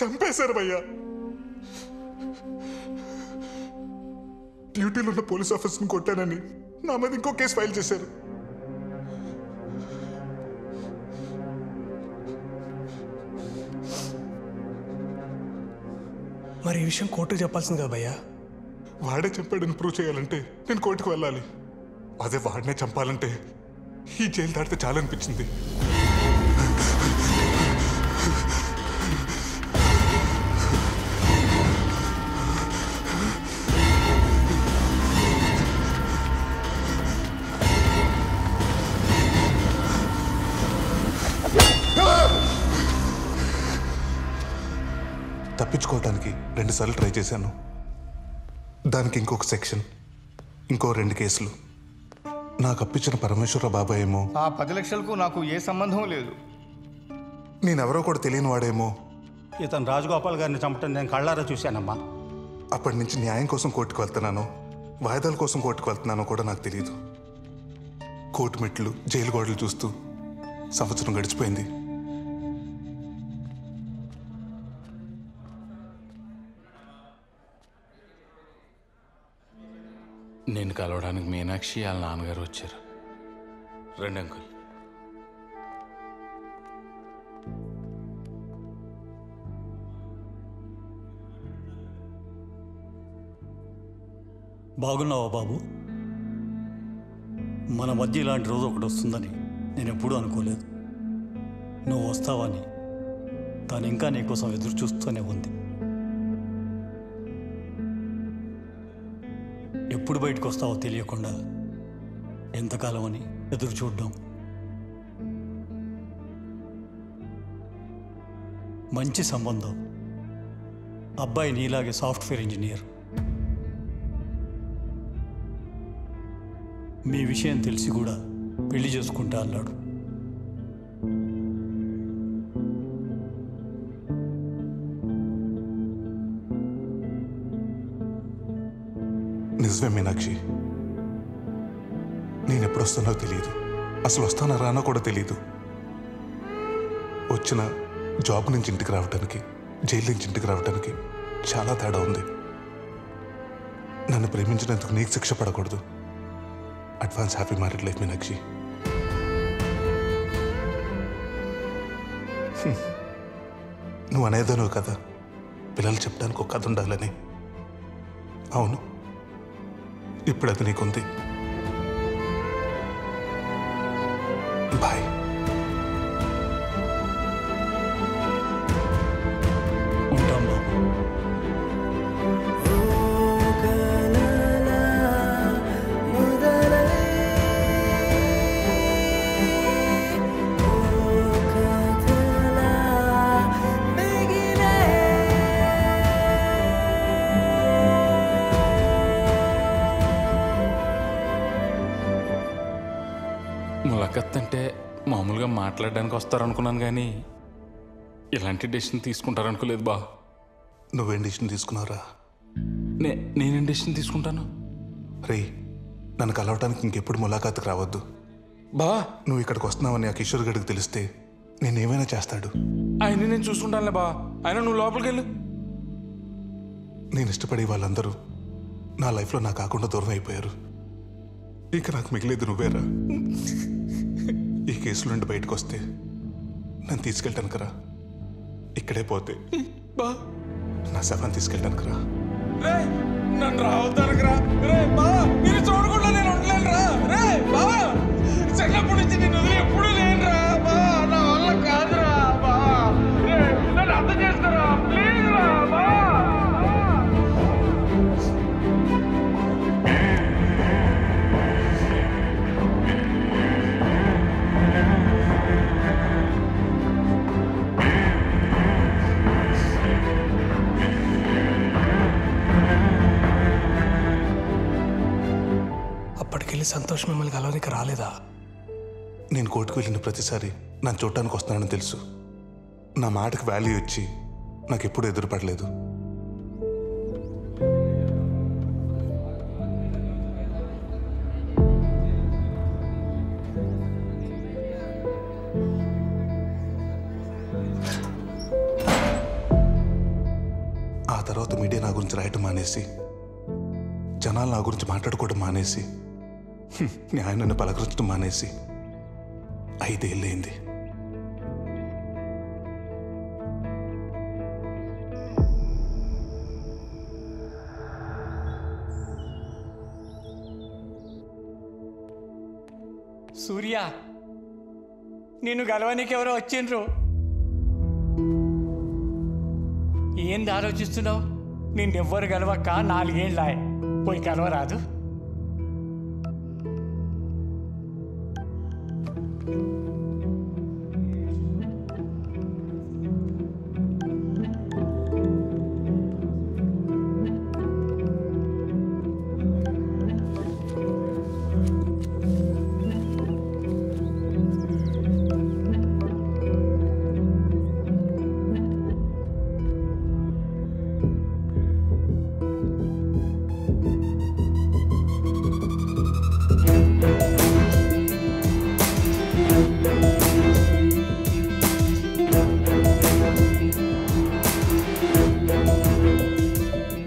చంపేశారు భయ్యా. డ్యూటీలో ఉన్న పోలీస్ ఆఫీసర్ని కొట్టానని నా మీద ఇంకో కేసు ఫైల్ చేశారు. మరి ఈ విషయం కోర్టుకు చెప్పాల్సింది కదా భయ్యా. వాడే చంపాడని ప్రూవ్ చేయాలంటే నేను కోర్టుకు వెళ్ళాలి. అదే వాడినే చంపాలంటే ఈ జైలు దాటితే చాలనిపించింది. తప్పించుకోవడానికి 2 సార్లు ట్రై చేశాను. దానికి ఇంకొక సెక్షన్, ఇంకో 2 కేసులు. నాకు అప్పించిన పరమేశ్వర బాబాయ్ ఏమో ఆ 10 లక్షలకు నాకు ఏ సంబంధం లేదు. నేనెవరో కూడా తెలియని వాడేమో ఇతను రాజగోపాల్ గారిని చంపటం నేను కళ్ళారా చూశానమ్మా. అప్పటి నుంచి న్యాయం కోసం కోర్టుకు వెళ్తున్నానో వాయిదాల కోసం కోర్టుకు వెళ్తున్నానో కూడా నాకు తెలియదు. కోర్టు మెట్లు, జైలు గోడలు చూస్తూ సంవత్సరం గడిచిపోయింది. నేను కలవడానికి మీనాక్షి వాళ్ళ నాన్నగారు వచ్చారు. రండి అంకుల్. బాగున్నావా బాబు? మన మధ్య ఇలాంటి రోజు ఒకటి వస్తుందని నేను ఎప్పుడూ అనుకోలేదు. నువ్వు వస్తావని తను ఇంకా నీకోసం ఎదురు చూస్తూనే ఉంది. ఎప్పుడు బయటకు వస్తావో తెలియకుండా ఎంతకాలం అని ఎదురు చూడడం. మంచి సంబంధం. అబ్బాయి నీలాగే సాఫ్ట్వేర్ ఇంజనీర్. మీ విషయం తెలిసి కూడా పెళ్లి చేసుకుంటా అన్నాడు. నిజమే మీనాక్షి, నేను ఎప్పుడు వస్తానో తెలియదు. అసలు వస్తానో రానో కూడా తెలియదు. వచ్చిన జాబ్ నుంచి ఇంటికి రావడానికి, జైలు నుంచి ఇంటికి రావడానికి చాలా తేడా ఉంది. నన్ను ప్రేమించినందుకు నీకు శిక్ష పడకూడదు. Advance happy married life Meenakshi. నువ్వు అనేదనో కదా, పిల్లలు చెప్పడానికి ఒక కథ ఉండాలని. అవును, ఇప్పుడు అది నీకుంది. బాయ్. ఉంటాం బాబు. ములాఖత్ అంటే మామూలుగా మాట్లాడడానికి వస్తారనుకున్నాను, కానీ ఇలాంటి డెసిషన్ తీసుకుంటారనుకోలేదు బా. నువ్వేం డెసిషన్ తీసుకున్నావురా? నేనేం డెసిషన్ తీసుకుంటాను? రే, నన్ను కలవటానికి ఇంకెప్పుడు ములాఖాతుకు రావద్దు బా. నువ్వు ఇక్కడికి వస్తున్నావని ఆ కిషోర్ గడికి తెలిస్తే నేనేమైనా చేస్తాడు. ఆయన నేను చూసుకుంటానులే బా. ఆయన నువ్వు లోపలికి వెళ్ళు. నేను ఇష్టపడే వాళ్ళందరూ నా లైఫ్లో నా కాకుండా దూరం అయిపోయారు. ఇక నాకు మిగిలేదు నువ్వేరా. ఈ కేసుల నుండి బయటకు వస్తే నన్ను తీసుకెళ్ళటానికి రా. ఇక్కడే పోతే బా నా శవాన్ని తీసుకెళ్ళటానికి రా. నన్ను రావద్దానికి రా. రే బా, నేను చూడకుండా నేను ఉండలేను రా. రే బా, చిన్నప్పటి నుంచి నేను వదిలి ఎప్పుడూ లేను రా బా. నా వల్ల కాదురా బా. రే నన్ను అర్థం చేసుకోరా ప్లీజ్ రా బా. అప్పటికెళ్ళి సంతోష్ మిమ్మల్ని కలవనికి రాలేదా? నేను కోర్టుకు వెళ్ళిన ప్రతిసారి నన్ను చూడటానికి వస్తున్నానని తెలుసు. నా మాటకు వాల్యూ ఇచ్చి నాకు ఎప్పుడు ఎదురుపడలేదు. తర్వాత మీడియా నా గురించి రాయటం మానేసి, జనాలు నా గురించి మాట్లాడుకోవడం మానేసి, న్యాయం నన్ను పలకరించడం మానేసి 5 ఏళ్ళైంది. సూర్య, నిన్ను గెలవనికి ఎవరో వచ్చిండ్రు. ఏంది ఆలోచిస్తున్నావు? నిన్నెవ్వరు గెలవక్క 4 ఏళ్ళాయి. పోయి గెలవరాదు.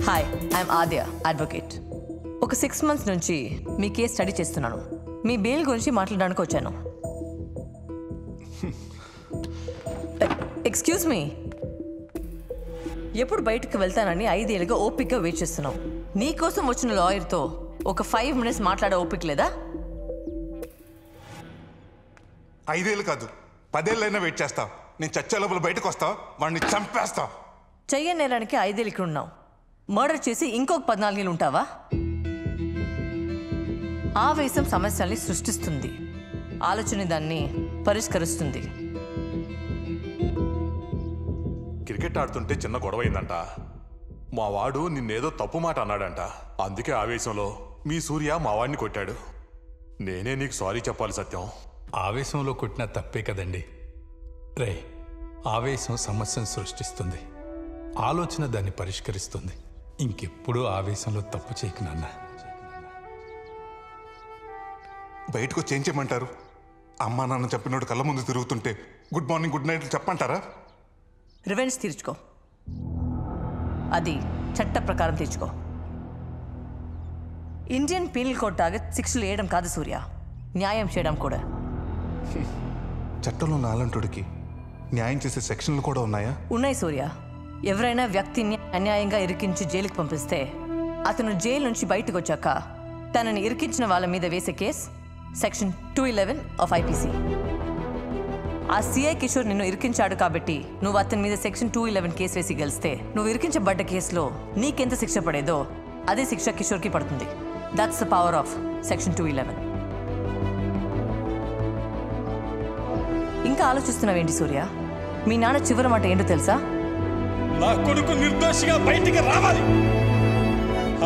Hi, I'm Adya, advocate. ఒక 6 months నుంచి మీ కేసు స్టడీ చేస్తున్నాను. మీ బెయిల్ గురించి మాట్లాడడానికి వచ్చాను. ఎక్స్క్యూజ్ మీ, ఎప్పుడు బయటకు వెళ్తానని 5 ఏళ్ళుగా ఓపిక్గా వెయిట్ చేస్తున్నావు. నీకోసం వచ్చిన లాయర్తో ఒక 5 minutes మాట్లాడే ఓపిక లేదా? 5 ఏళ్ళు కాదు, 10 ఏళ్ళైనా వెయిట్ చేస్తా. నేను చచ్చే లోపల బయటకు వస్తా, వాడిని చంపేస్తా. చెయ్య నేరానికి 5 ఏళ్ళు ఇక్కడ ఉన్నావు. మర్డర్ చేసి ఇంకొక 14 ఏళ్ళు ఉంటావా? ఆవేశం సమస్యల్ని సృష్టిస్తుంది, ఆలోచన దాన్ని పరిష్కరిస్తుంది. క్రికెట్ ఆడుతుంటే చిన్న గొడవ అయిందంట. మా వాడు నిన్నేదో తప్పు మాట అన్నాడంట. అందుకే ఆవేశంలో మీ సూర్య మా వాడిని కొట్టాడు. నేనే నీకు సారీ చెప్పాలి సత్యం. ఆవేశంలో కొట్టిన తప్పే కదండి. రే, ఆవేశం సమస్యను సృష్టిస్తుంది, ఆలోచన దాన్ని పరిష్కరిస్తుంది. ఇంకెప్పుడూ ఆవేశంలో తప్పు చేయకు నాన్న. బయటకు వచ్చి ఏం చేయమంటారు? అమ్మా నాన్న చెప్పినోడు కళ్ళ ముందు తిరుగుతుంటే గుడ్ మార్నింగ్ గుడ్ నైట్ చెప్పంటారా? రివెంజ్ తీర్చుకో, అది చట్ట ప్రకారం తీర్చుకో. ఇండియన్ పీనల్ కోడ్ టార్గెట్ శిక్షలు వేయడం కాదు సూర్య, న్యాయం చేయడం కూడా. చట్టంలో నాలంటుడికి న్యాయం చేసే సెక్షన్లు కూడా ఉన్నాయా? ఉన్నాయి సూర్య. ఎవరైనా వ్యక్తిని అన్యాయంగా ఇరికించి జైలుకి పంపిస్తే అతను జైలు నుంచి బయటకు వచ్చాక తనని ఇరికించిన వాళ్ళ మీద వేసే కేసు సెక్షన్ 211 ఆఫ్ ఐపీసీ. ఆ సిఐ కిషోర్ నిన్ను ఇరికించాడు కాబట్టి నువ్వు అతని మీద సెక్షన్ 211 కేసు వేసి గెలిస్తే నువ్వు ఇరికించబడ్డ కేసులో నీకెంత శిక్ష పడేదో అదే శిక్ష కిషోర్కి పడుతుంది. That's the power of section 211. ఇంకా ఆలోచిస్తున్నావేంటి సూర్య? మీ నాన్న చివరి మాట ఏంటో తెలుసా? నా కొడుకు నిర్దోషిగా బయటికి రావాలి.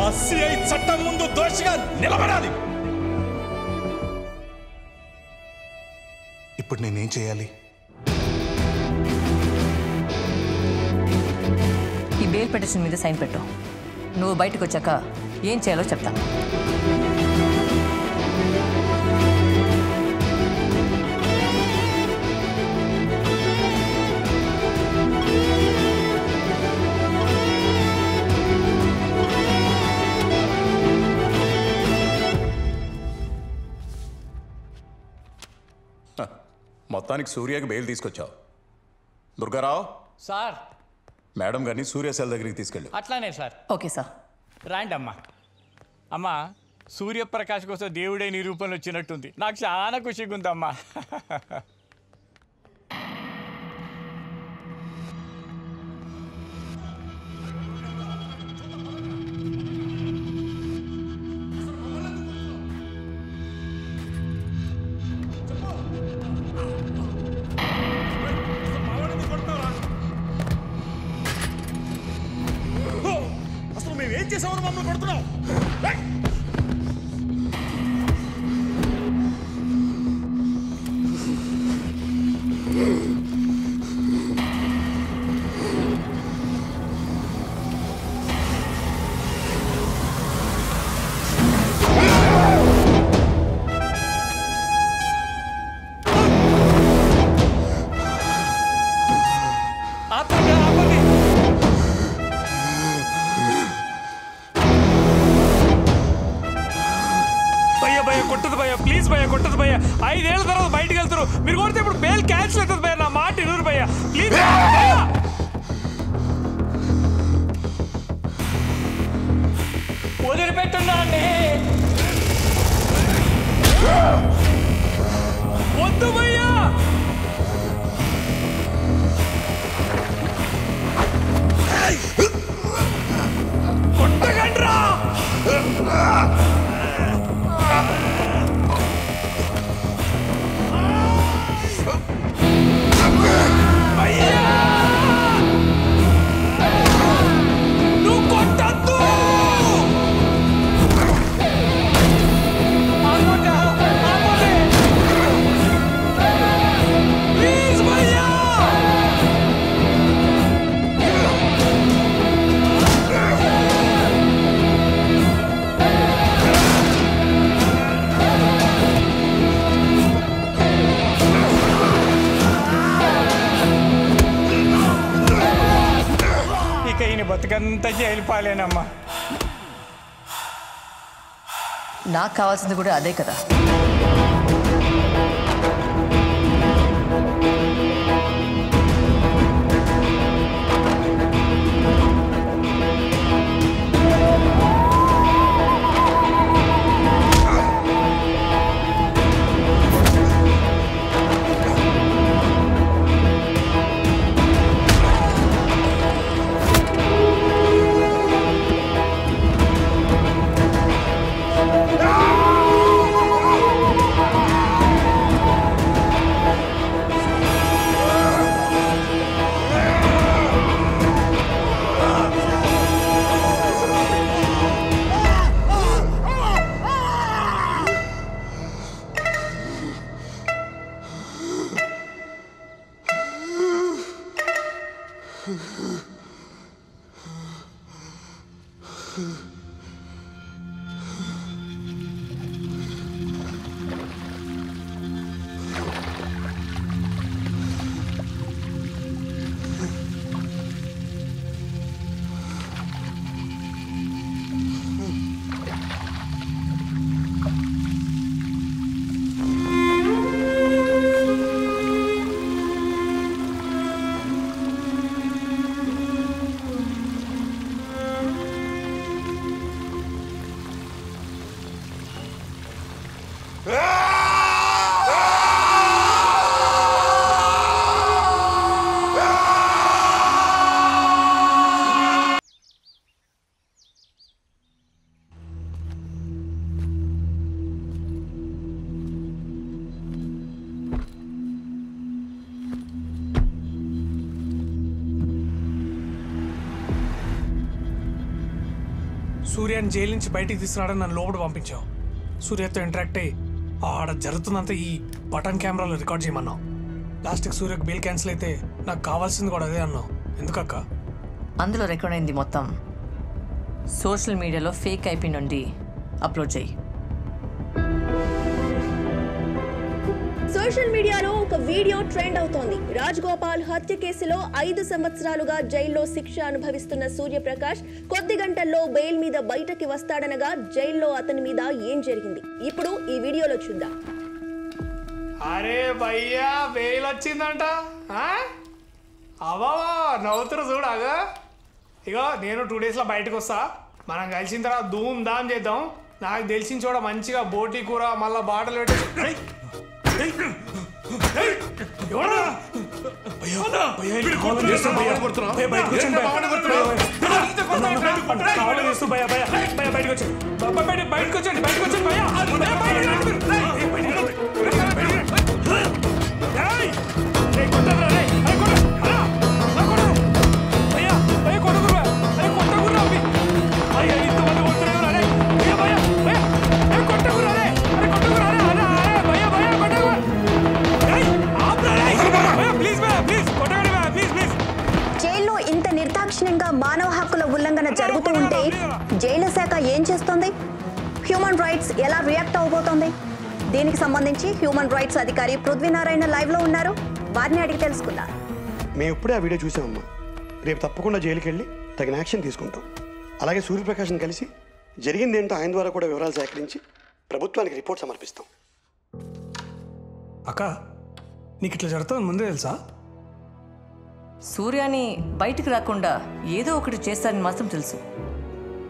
ఆ సిఐ చట్టం ముందు దోషిగా నిలబడాలి. ఇప్పుడు నేనేం చేయాలి? ఈ బెయిల్ పిటిషన్ మీద సైన్ పెట్టు. నువ్వు బయటకు వచ్చాక ఏం చేయాలో చెప్తాను. మొత్తానికి సూర్యకి బెయిల్ తీసుకొచ్చావు. దుర్గారావు సార్, మేడం గారిని సూర్య సెల్ దగ్గరికి తీసుకెళ్ళు. అట్లానే సార్. Okay sir. రాండి అమ్మా. అమ్మా, సూర్యప్రకాష్ కోసం దేవుడే నీ రూపంలో వచ్చినట్టుంది. నాకు చాలా ఖుషిగా ఉందమ్మా. అసలు మేము ఏం చేసామని మమ్మల్ని కొడుతున్నావు? ప్లీజ్ భయ్య కొట్టదు భయ్య 5 ఏళ్ళ తర్వాత బయటకు వెళ్తారు మీరు కొడితే ఇప్పుడు బెయిల్ క్యాన్సిల్ అవుతుంది భయ్య నా మాట ఇరువురు భయ్య ప్లీజ్ వదిలిపెట్టున్నా అండి వద్దు భయ్యా కొట్టగండ్రా నువ్వు కొట్టద్దు ప్లీజ్ భయ్యా ఇక ఈయన బతుకంతా జైలుపాలేనమ్మా నాకు కావాల్సింది కూడా అదే కదా. సూర్యాన్ని జైలు నుంచి బయటికి తీసుకురావడం నన్ను లోపల పంపించావు. సూర్యతో ఇంటరాక్ట్ అయ్యి ఆడ జరుగుతుందంతా ఈ బటన్ కెమెరాలో రికార్డ్ చేయమన్నావు. లాస్ట్కి సూర్యకు బెయిల్ క్యాన్సిల్ అయితే నాకు కావాల్సింది కూడా అదే అన్నావు. ఎందుకక్క? అందులో రికార్డ్ అయింది మొత్తం సోషల్ మీడియాలో ఫేక్ ఐపీ నుండి అప్లోడ్ చేయి. సోషల్ మీడియాలో ఒక వీడియో ట్రెండ్ అవుతోంది. రాజ్ గోపాల్ హత్య కేసులో 5 సంవత్సరాలుగా జైల్లో శిక్ష అనుభవిస్తున్న సూర్యప్రకాష్ కొద్ది గంటల్లో బెయిల్ మీద బయటకి వస్తాడనగా జైల్లో అతని మీద ఏం జరిగింది ఇప్పుడు ఈ వీడియోలో చూద్దాం. అరే భయ్యా బెయిల్ వచ్చిందంట. అవా నవ్వుతురు చూడాగా. ఇగో నేను 2 డేస్లో బయటకు వస్తా. మనం కలిసిన తర్వాత ధూమ్ ధామ్ చేద్దాం. నాకు తెలిసిన చోట మంచిగా బోటీ కూర మళ్ళా బాటలు పెట్టి జైల్లో ఇంత నిర్దాక్షిణ్యంగా మానవ హక్కుల ఉల్లంఘన జరుగుతూ ఉంటే జైలు శాఖ ఏం చేస్తోంది? హ్యూమన్ రైట్స్ ఎలా రియాక్ట్ అవబోతోంది? దీనికి సంబంధించి హ్యూమన్ రైట్స్ అధికారి పృథ్వీనారాయణ లైవ్ లో ఉన్నారు. వారిని అడిగి తెలుసుకుందాం. మేము ఇప్పుడే ఆ వీడియో చూసామమ్మా. రేపు తప్పకుండా జైలుకి వెళ్ళి తగిన యాక్షన్ తీసుకుంటాం. అలాగే సూర్యప్రకాష్ని కలిసి జరిగింది ఏంటో ఆయన ద్వారా కూడా వివరాలు సేకరించి ప్రభుత్వానికి రిపోర్ట్ సమర్పిస్తాం. అక్క నీకు ఇట్లా జరుగుతుందని ముందే తెలుసా? సూర్యాని బయటికి రాకుండా ఏదో ఒకటి చేస్తారని మాత్రం తెలుసు.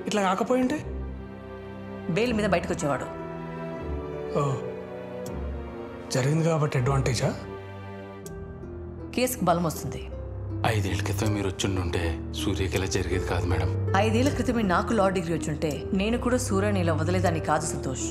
ఇట్లా కాకపోయింటే బెయిల్ మీద బయటకు వచ్చేవాడు. ఓ, జరిగింది కాబట్టి అడ్వాంటేజా? కేసుకు బలం వస్తుంది. 5 ఏళ్ల క్రితం మీరు వచ్చిండుంటే సూర్యకి ఇలా జరిగేది కాదు మేడం. 5 ఏళ్ల క్రితమే నాకు లా డిగ్రీ వచ్చుంటే నేను కూడా సూర్యని ఇలా వదిలేదాన్ని కాదు సంతోష్.